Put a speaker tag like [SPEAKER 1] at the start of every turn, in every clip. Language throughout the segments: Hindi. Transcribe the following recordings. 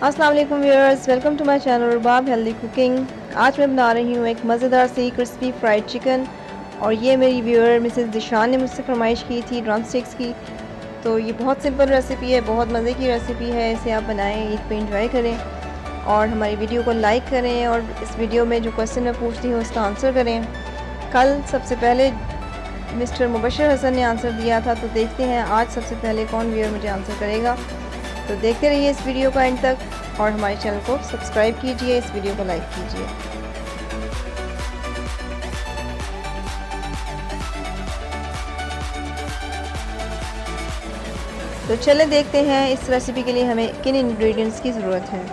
[SPEAKER 1] अस्सलाम वालेकुम viewers, welcome to my channel Rubab healthy cooking. आज मैं बना रही हूँ एक मज़ेदार सी क्रिस्पी फ्राइड चिकन। और ये मेरी व्यूअर मिसेस दिशान ने मुझसे फरमाइश की थी ड्रम स्टिक्स की। तो ये बहुत सिंपल रेसिपी है, बहुत मज़े की रेसिपी है। इसे आप बनाएं, ईद पे इंजॉय करें और हमारी वीडियो को लाइक करें। और इस वीडियो में जो क्वेश्चन मैं पूछती हूँ उसका आंसर करें। कल सबसे पहले मिस्टर मुबशर हसन ने आंसर दिया था, तो देखते हैं आज सबसे पहले कौन व्यूअर मुझे आंसर करेगा। तो देखते रहिए इस वीडियो का एंड तक और हमारे चैनल को सब्सक्राइब कीजिए, इस वीडियो को लाइक कीजिए। तो चले देखते हैं इस रेसिपी के लिए हमें किन इंग्रेडिएंट्स की ज़रूरत है।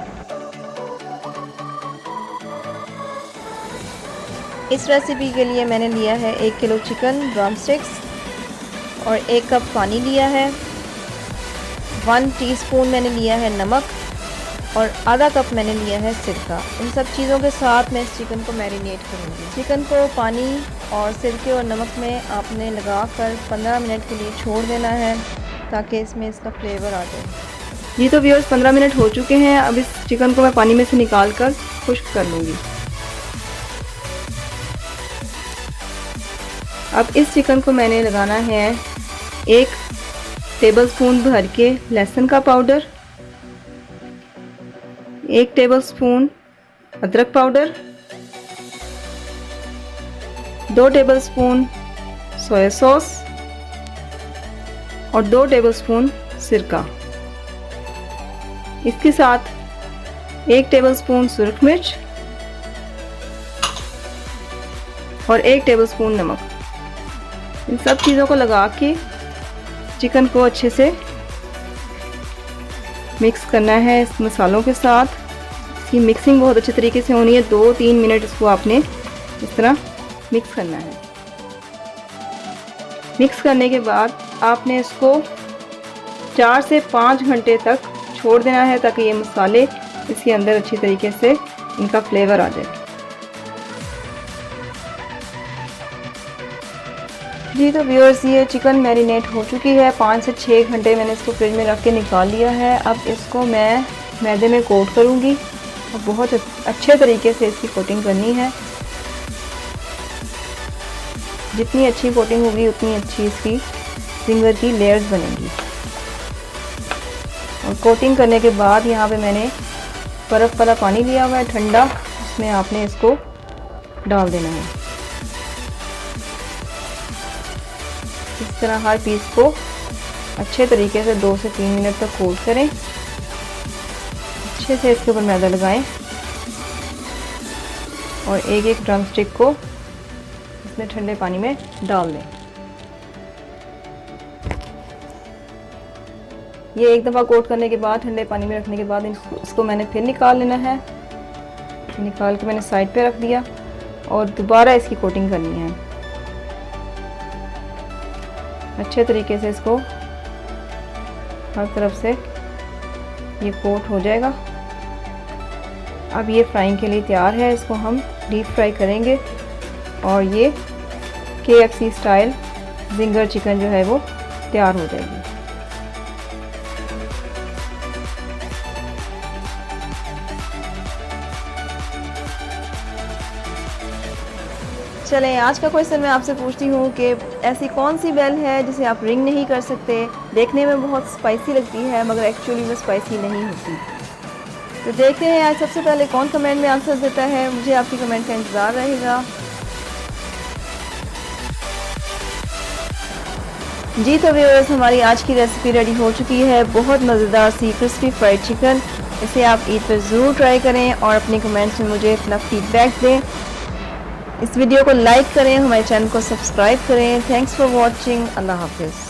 [SPEAKER 1] इस रेसिपी के लिए मैंने लिया है 1 किलो चिकन ड्रम स्टिक्स और 1 कप पानी लिया है। 1 टीस्पून मैंने लिया है नमक और आधा कप मैंने लिया है सिरका। इन सब चीज़ों के साथ मैं इस चिकन को मैरिनेट करूँगी। चिकन को पानी और सिरके और नमक में आपने लगाकर 15 मिनट के लिए छोड़ देना है ताकि इसमें इसका फ्लेवर आ जाए। जी तो व्यूअर्स 15 मिनट हो चुके हैं। अब इस चिकन को मैं पानी में से निकाल कर खुश्क कर लूँगी। अब इस चिकन को मैंने लगाना है 1 टेबलस्पून भर के लहसुन का पाउडर, 1 टेबलस्पून अदरक पाउडर, 2 टेबलस्पून सोया सॉस और 2 टेबलस्पून सिरका। इसके साथ 1 टेबलस्पून सुरख मिर्च और 1 टेबलस्पून नमक। इन सब चीज़ों को लगा के चिकन को अच्छे से मिक्स करना है इस मसालों के साथ। इसकी मिक्सिंग बहुत अच्छे तरीके से होनी है। 2-3 मिनट इसको आपने इस तरह मिक्स करना है। मिक्स करने के बाद आपने इसको 4 से 5 घंटे तक छोड़ देना है ताकि ये मसाले इसके अंदर अच्छी तरीके से इनका फ्लेवर आ जाए। जी तो व्यूअर्स ये चिकन मैरिनेट हो चुकी है। 5 से 6 घंटे मैंने इसको फ्रिज में रख के निकाल लिया है। अब इसको मैं मैदे में कोट करूँगी और बहुत अच्छे तरीके से इसकी कोटिंग करनी है। जितनी अच्छी कोटिंग होगी उतनी अच्छी इसकी फिंगर की लेयर्स बनेंगी। और कोटिंग करने के बाद यहाँ पे मैंने बर्फ़ वाला पानी लिया हुआ है ठंडा, उसमें आपने इसको डाल देना है। इस तरह हर पीस को अच्छे तरीके से 2 से 3 मिनट तक कोट करें। अच्छे से इसके ऊपर मैदा लगाएं और एक ड्रम स्टिक को इसमें ठंडे पानी में डाल दें। ये एक दफ़ा कोट करने के बाद ठंडे पानी में रखने के बाद इसको मैंने फिर निकाल लेना है। निकाल के मैंने साइड पे रख दिया और दोबारा इसकी कोटिंग करनी है। अच्छे तरीके से इसको हर तरफ से ये कोट हो जाएगा। अब ये फ्राइंग के लिए तैयार है। इसको हम डीप फ्राई करेंगे और ये KFC स्टाइल जिंगर चिकन जो है वो तैयार हो जाएगी। चलें आज का क्वेश्चन मैं आपसे पूछती हूँ कि ऐसी कौन सी बेल है जिसे आप रिंग नहीं कर सकते। देखने में बहुत स्पाइसी लगती है मगर एक्चुअली में स्पाइसी नहीं होती। तो देखते हैं आज सबसे पहले कौन कमेंट में आंसर देता है। मुझे आपकी कमेंट का इंतज़ार रहेगा। जी तो व्यूअर्स हमारी आज की रेसिपी रेडी हो चुकी है। बहुत मज़ेदार सी क्रिस्पी फ्राइड चिकन। इसे आप ईद पर ज़रूर ट्राई करें और अपने कमेंट्स में मुझे अपना फीडबैक दें। इस वीडियो को लाइक करें, हमारे चैनल को सब्सक्राइब करें। Thanks for watching. अल्लाह हाफिज़।